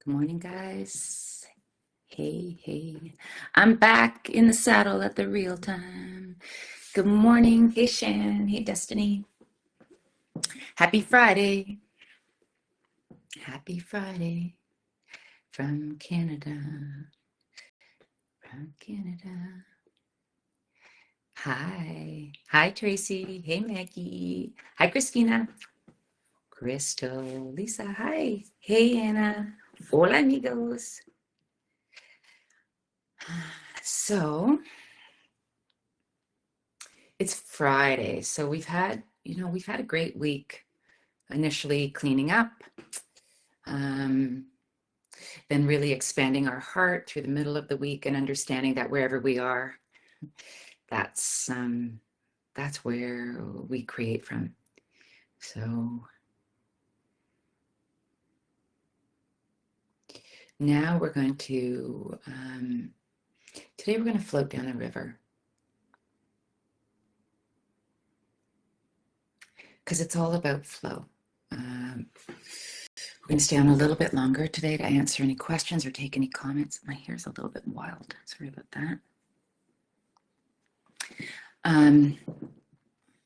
Good morning, guys. Hey, hey. I'm back in the saddle at the real time. Good morning. Hey, Shan. Hey, Destiny. Happy Friday. Happy Friday from Canada. From Canada. Hi. Hi, Tracy. Hey, Maggie. Hi, Christina. Crystal. Lisa. Hi. Hey, Anna. Hola, amigos. So, it's Friday, so we've had a great week. Initially cleaning up, um, then really expanding our heart through the middle of the week and understanding that wherever we are, that's where we create from. So now we're going to today we're going to float down a river because it's all about flow. We're going to stay on a little bit longer today to answer any questions or take any comments. My hair's a little bit wild. Sorry about that.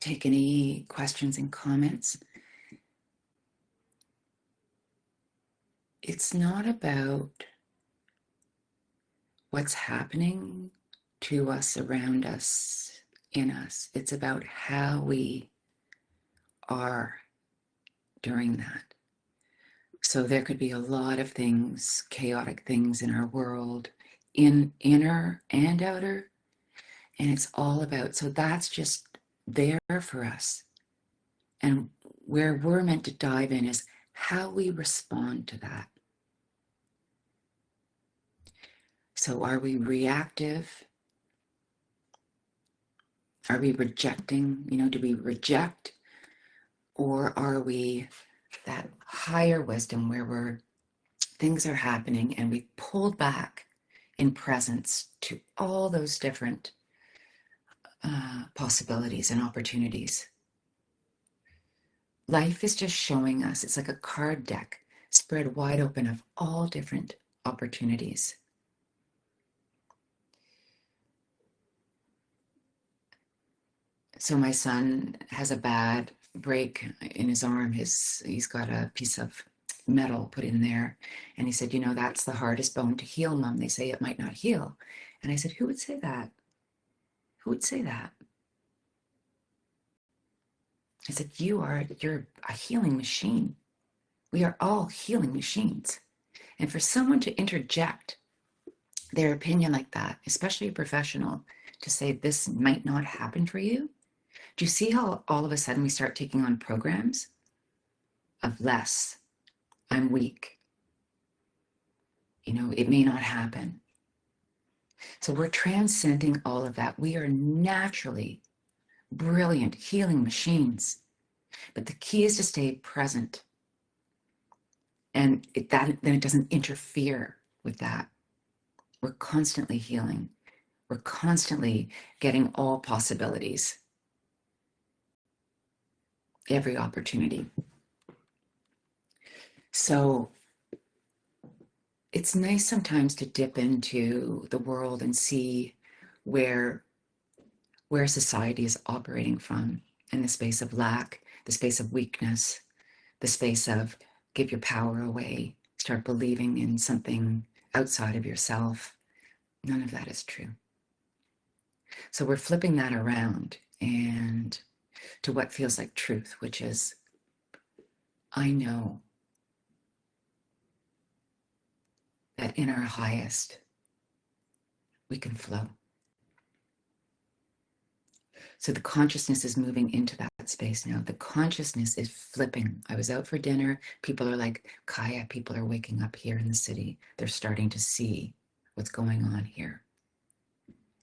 Take any questions and comments. It's not about what's happening to us, around us, in us. It's about how we are during that. So there could be a lot of things, chaotic things in our world, in inner and outer, and it's all about, so that's just there for us. And where we're meant to dive in is how we respond to that. So are we reactive? Are we rejecting? Do we reject? Or are we that higher wisdom where things are happening and we pulled back in presence to all those different possibilities and opportunities? Life is just showing us, it's like a card deck spread wide open of all different opportunities. So my son has a bad break in his arm. He's got a piece of metal put in there. And he said, that's the hardest bone to heal, Mom. They say it might not heal. And I said, who would say that? Who would say that? I said, you're a healing machine. We are all healing machines. And for someone to interject their opinion like that, especially a professional, to say this might not happen for you, do you see how all of a sudden we start taking on programs of less? I'm weak. It may not happen. So we're transcending all of that. We are naturally brilliant healing machines. But the key is to stay present. And then it doesn't interfere with that. We're constantly healing. We're constantly getting all possibilities, every opportunity. So it's nice sometimes to dip into the world and see where society is operating from in the space of lack, the space of weakness, the space of give your power away, start believing in something outside of yourself. None of that is true. So we're flipping that around and to what feels like truth, which is, I know that in our highest, we can flow. So the consciousness is moving into that space now. The consciousness is flipping. I was out for dinner. People are like, Kaya, people are waking up here in the city. They're starting to see what's going on here.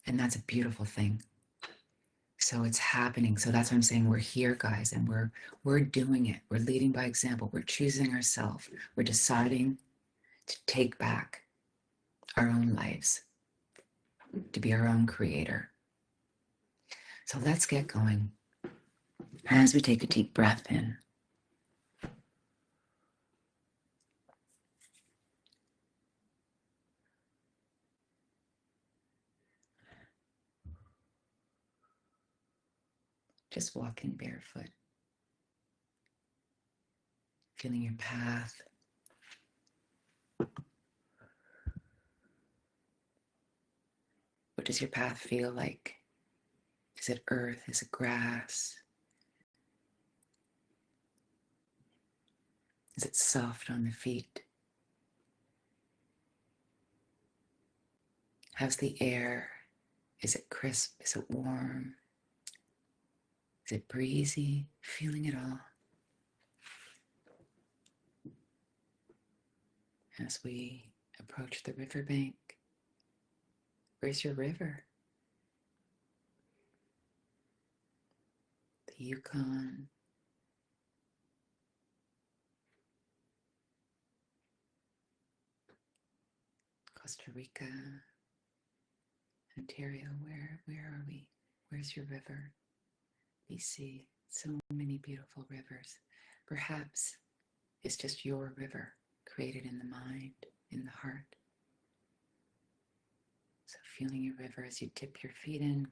And that's a beautiful thing. So it's happening. So that's what I'm saying. We're here, guys, and we're doing it. We're leading by example. We're choosing ourselves. We're deciding to take back our own lives, to be our own creator. So let's get going. As we take a deep breath in, just walking barefoot, feeling your path. What does your path feel like? Is it earth? Is it grass? Is it soft on the feet? How's the air? Is it crisp? Is it warm? Is it breezy? Feeling it all. As we approach the riverbank, where's your river? The Yukon, Costa Rica, Ontario, where are we? Where's your river? BC, so many beautiful rivers. Perhaps it's just your river created in the mind, in the heart. So feeling your river as you dip your feet in.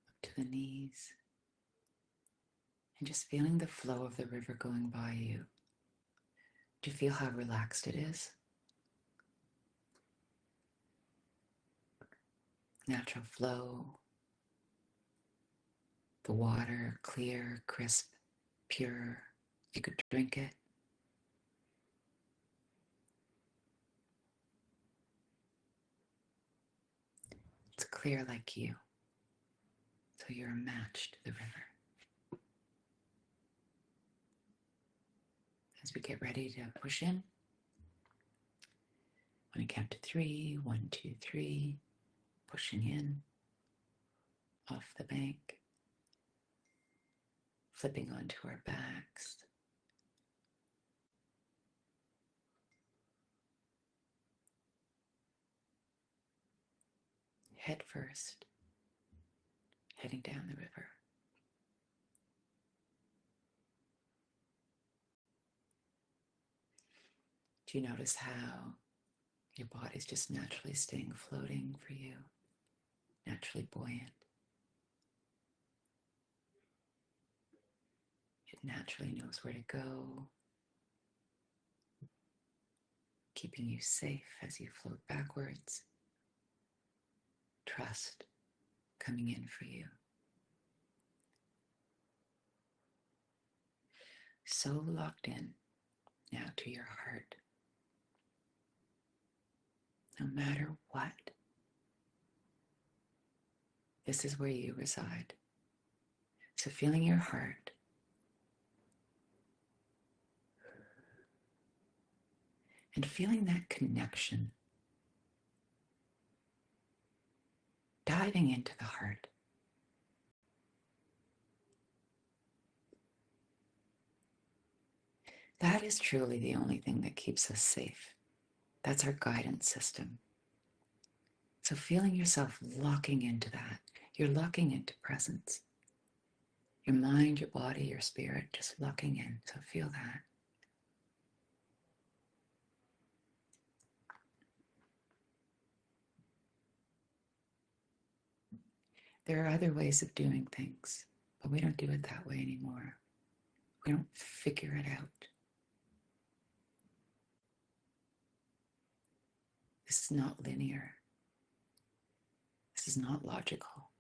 Up to the knees. And just feeling the flow of the river going by you. Do you feel how relaxed it is? Natural flow. The water, clear, crisp, pure. You could drink it. It's clear like you. So you're a match to the river. As we get ready to push in, when I count to 3, 1, 2, 3, pushing in, off the bank, flipping onto our backs. Head first, heading down the river. Do you notice how your body's just naturally staying floating for you, naturally buoyant? It naturally knows where to go, keeping you safe as you float backwards. Trust coming in for you. So locked in now to your heart. No matter what, this is where you reside. So feeling your heart, and feeling that connection, diving into the heart. That is truly the only thing that keeps us safe. That's our guidance system. So feeling yourself locking into that, you're locking into presence. Your mind, your body, your spirit, just locking in. So feel that. There are other ways of doing things, but we don't do it that way anymore. We don't figure it out. This is not linear. This is not logical.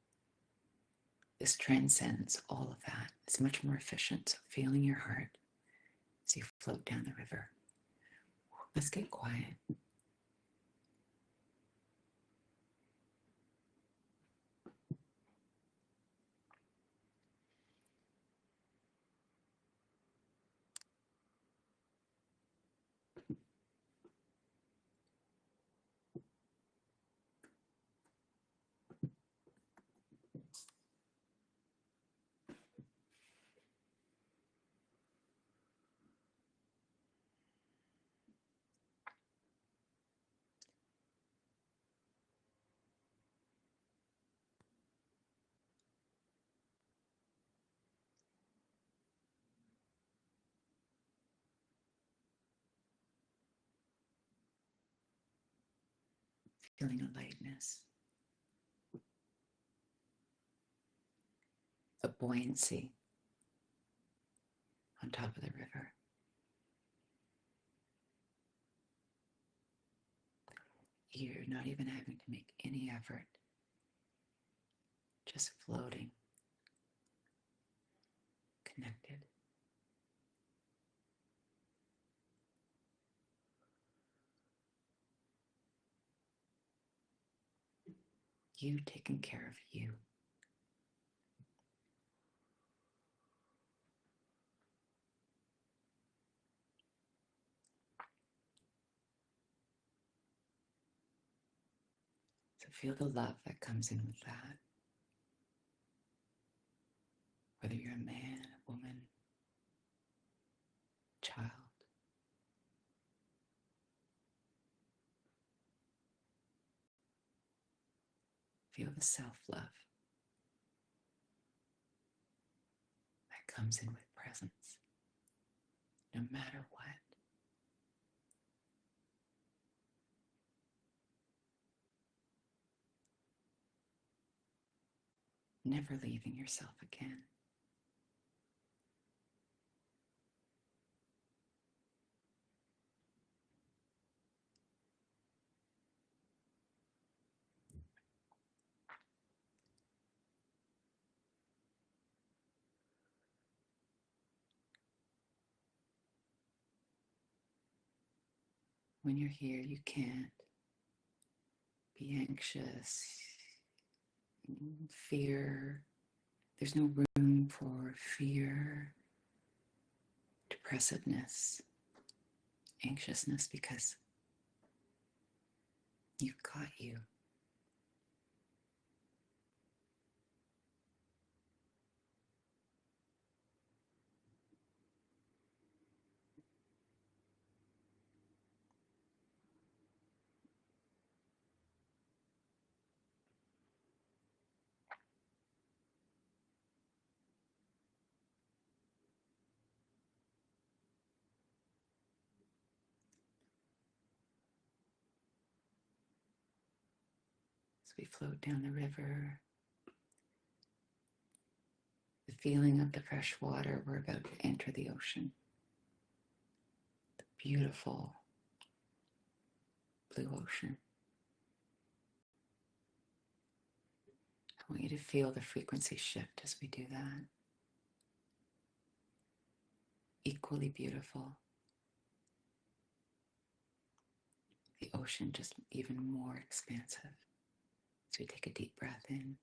This transcends all of that. It's much more efficient. So feeling your heart as you float down the river. Let's get quiet. feeling a lightness, a buoyancy on top of the river. You're not even having to make any effort, just floating, connected. You taking care of you. So feel the love that comes in with that. Whether you're a man, a woman, child. Feel the self-love that comes in with presence, no matter what. Never leaving yourself again. When you're here, you can't be anxious, fear. There's no room for fear, depressiveness, anxiousness, because you've got you. So we float down the river. The feeling of the fresh water, we're about to enter the ocean. The beautiful blue ocean. I want you to feel the frequency shift as we do that. Equally beautiful. The ocean just even more expansive. So we take a deep breath in.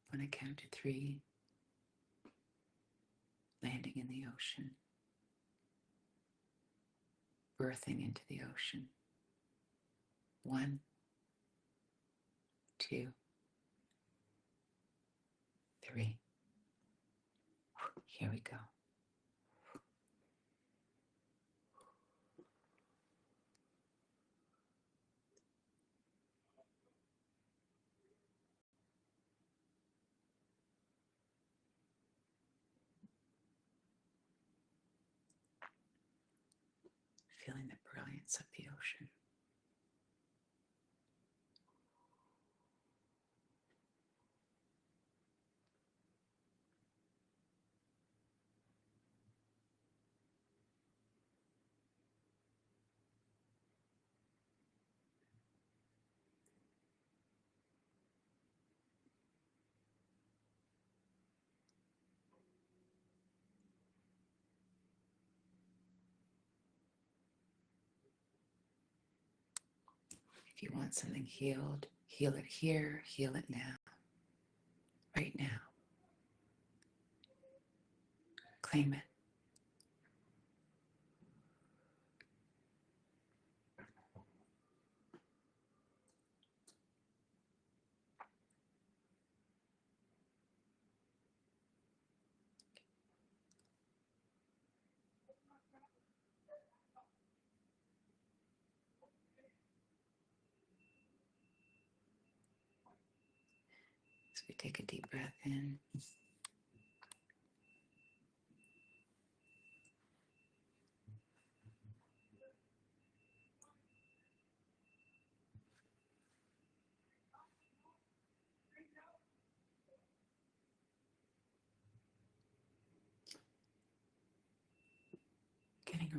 When I count to 3, landing in the ocean, birthing into the ocean. 1, 2, 3. Here we go. Feeling the brilliance of the ocean. If you want something healed, heal it here, heal it now. Right now. Claim it. So we take a deep breath in.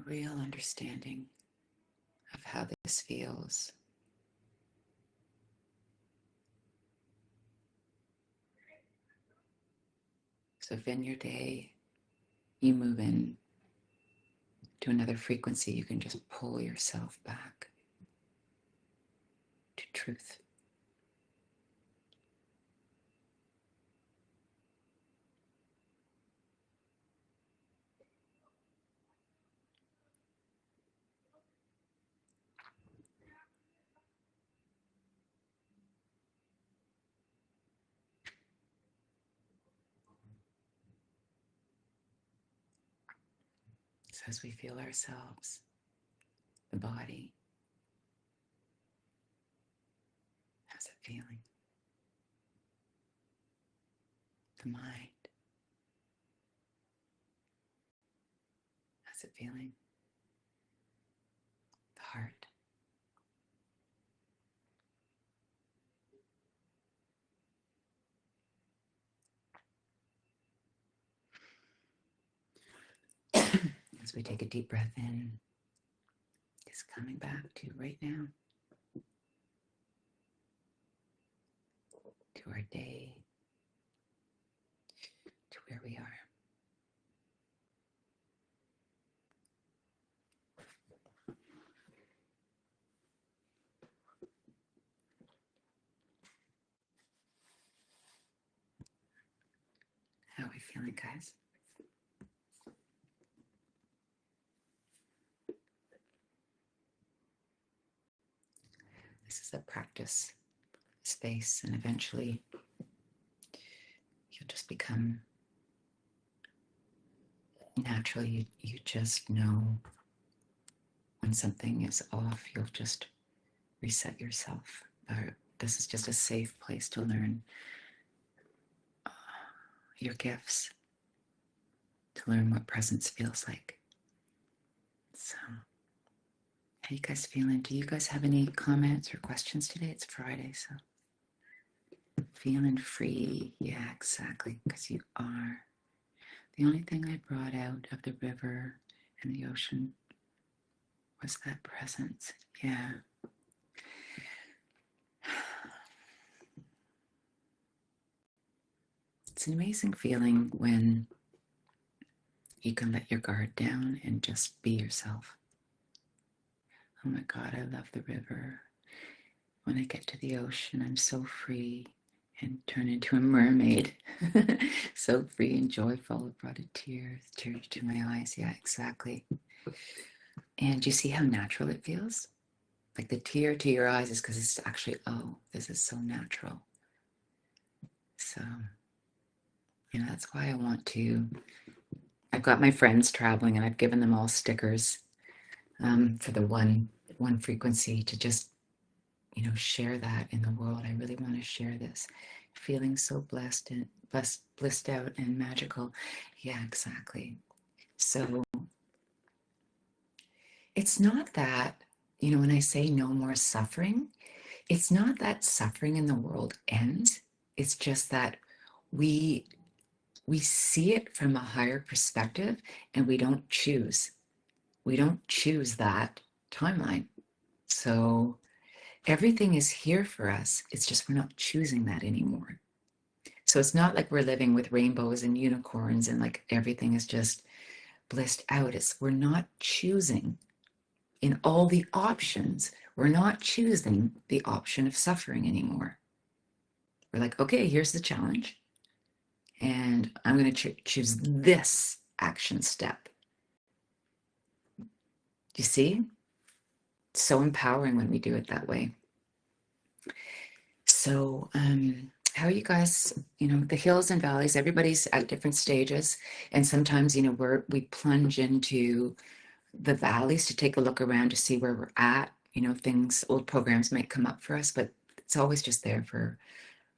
real understanding of how this feels. So if in your day you move in to another frequency, you can just pull yourself back to truth. So as we feel ourselves, the body, how's it feeling? The mind, how's it feeling? The heart. As we take a deep breath in, just coming back to right now, to our day, to where we are. How are we feeling, guys? This is a practice space, and eventually you'll just become natural. You just know when something is off, you'll just reset yourself. This is just a safe place to learn your gifts, to learn what presence feels like. So, how you guys feeling? Do you guys have any comments or questions today? It's Friday, so feeling free. Yeah, exactly, because you are. The only thing I brought out of the river and the ocean was that presence. Yeah. It's an amazing feeling when you can let your guard down and just be yourself. Oh my God, I love the river. When I get to the ocean, I'm so free and turn into a mermaid. So free and joyful. It brought a tear to my eyes. Yeah, exactly. And you see how natural it feels? Like the tear to your eyes is because it's actually, oh, this is so natural. So, that's why I want to. I've got my friends traveling and I've given them all stickers for the one frequency to just share that in the world. I really want to share this feeling so blessed and blissed out and magical. Yeah, exactly. So it's not that, when I say no more suffering, it's not that suffering in the world ends. It's just that we see it from a higher perspective, and we don't choose that timeline. So everything is here for us. It's just we're not choosing that anymore. So it's not like we're living with rainbows and unicorns and like everything is just blissed out. It's we're not choosing in all the options. We're not choosing the option of suffering anymore. We're like, okay, here's the challenge. And I'm going to choose this action step. You see? It's so empowering when we do it that way. So, how are you guys? The hills and valleys, everybody's at different stages. And sometimes, we plunge into the valleys to take a look around to see where we're at. Old programs might come up for us, but it's always just there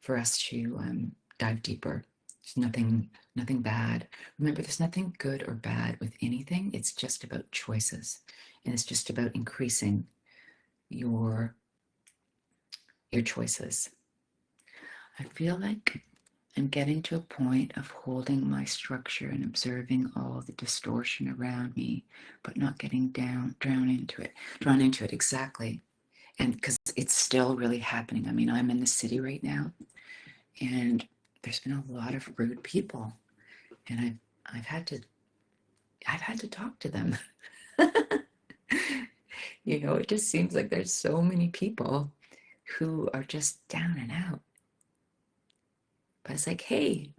for us to dive deeper. There's nothing bad. Remember, there's nothing good or bad with anything. It's just about choices, and it's just about increasing your choices. I feel like and getting to a point of holding my structure and observing all the distortion around me, but not getting drawn into it exactly. And because it's still really happening. I mean, I'm in the city right now, and there's been a lot of rude people, and I've had to talk to them. It just seems like there's so many people who are just down and out. But it's like, hey,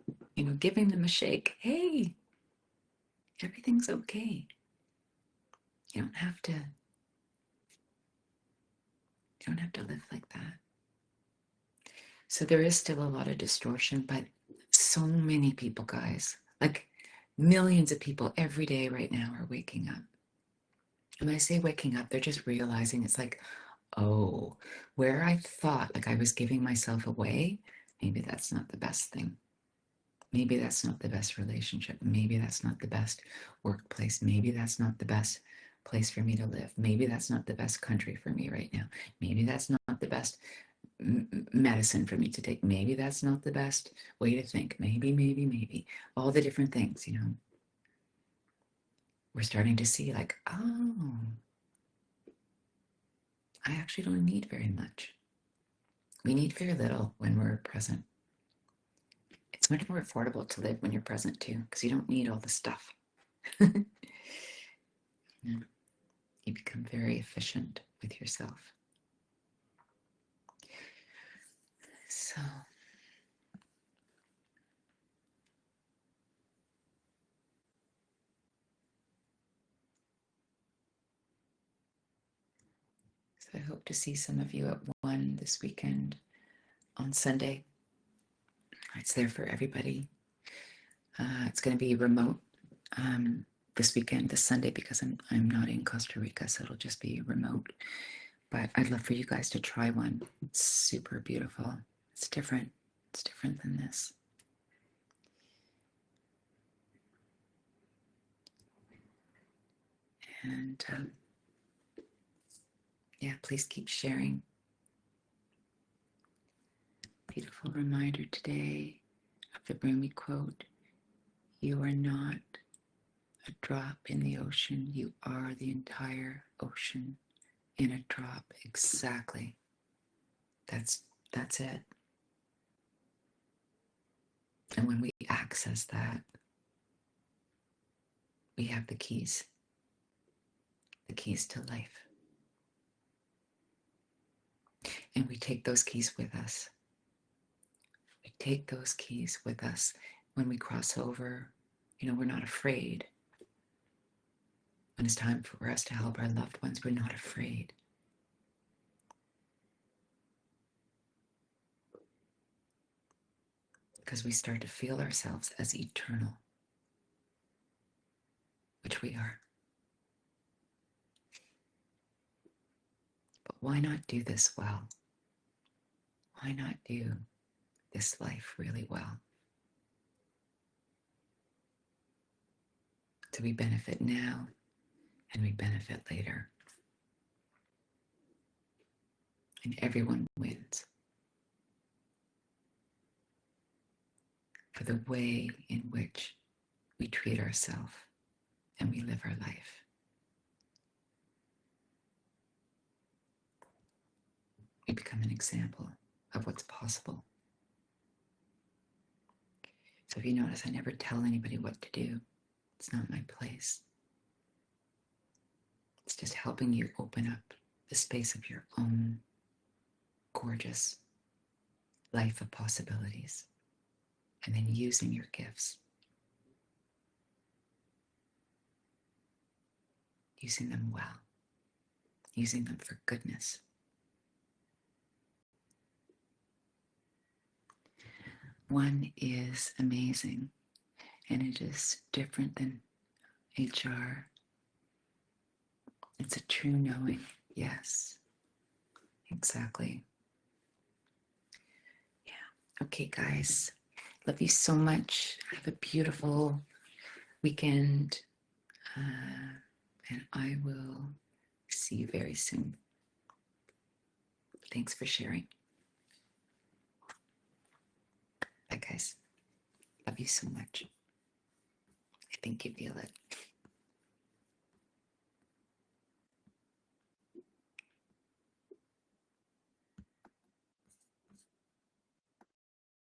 giving them a shake. Hey, everything's okay. You don't have to live like that. So there is still a lot of distortion, but so many people, guys, like millions of people every day right now are waking up. And when I say waking up, they're just realizing it's like, oh, where I thought like I was giving myself away, maybe that's not the best thing. Maybe that's not the best relationship. Maybe that's not the best workplace. Maybe that's not the best place for me to live. Maybe that's not the best country for me right now. Maybe that's not the best medicine for me to take. Maybe that's not the best way to think. Maybe. All the different things, We're starting to see like, oh, I actually don't need very much. We need very little when we're present. It's much more affordable to live when you're present too, because you don't need all the stuff. Yeah. You become very efficient with yourself. So I hope to see some of you at 1 this weekend on Sunday. It's there for everybody. It's going to be remote this weekend, this Sunday, because I'm not in Costa Rica, so it'll just be remote. But I'd love for you guys to try one. It's super beautiful. It's different. It's different than this. And yeah, please keep sharing. Beautiful reminder today of the Rumi quote, "You are not a drop in the ocean. You are the entire ocean in a drop." Exactly. That's it. And when we access that, we have the keys to life. And we take those keys with us. We take those keys with us when we cross over. We're not afraid. When it's time for us to help our loved ones, we're not afraid. Because we start to feel ourselves as eternal, which we are. But why not do this well? Why not do this life really well? So we benefit now and we benefit later. And everyone wins. For the way in which we treat ourselves and we live our life. We become an example of what's possible. So if you notice, I never tell anybody what to do. It's not my place. It's just helping you open up the space of your own gorgeous life of possibilities, and then using your gifts, using them well, using them for goodness. One is amazing, and it is different than HR. It's a true knowing. Yes, exactly. Yeah. Okay, guys. Love you so much. Have a beautiful weekend. And I will see you very soon. Thanks for sharing. Bye, guys. Love you so much. I think you feel it.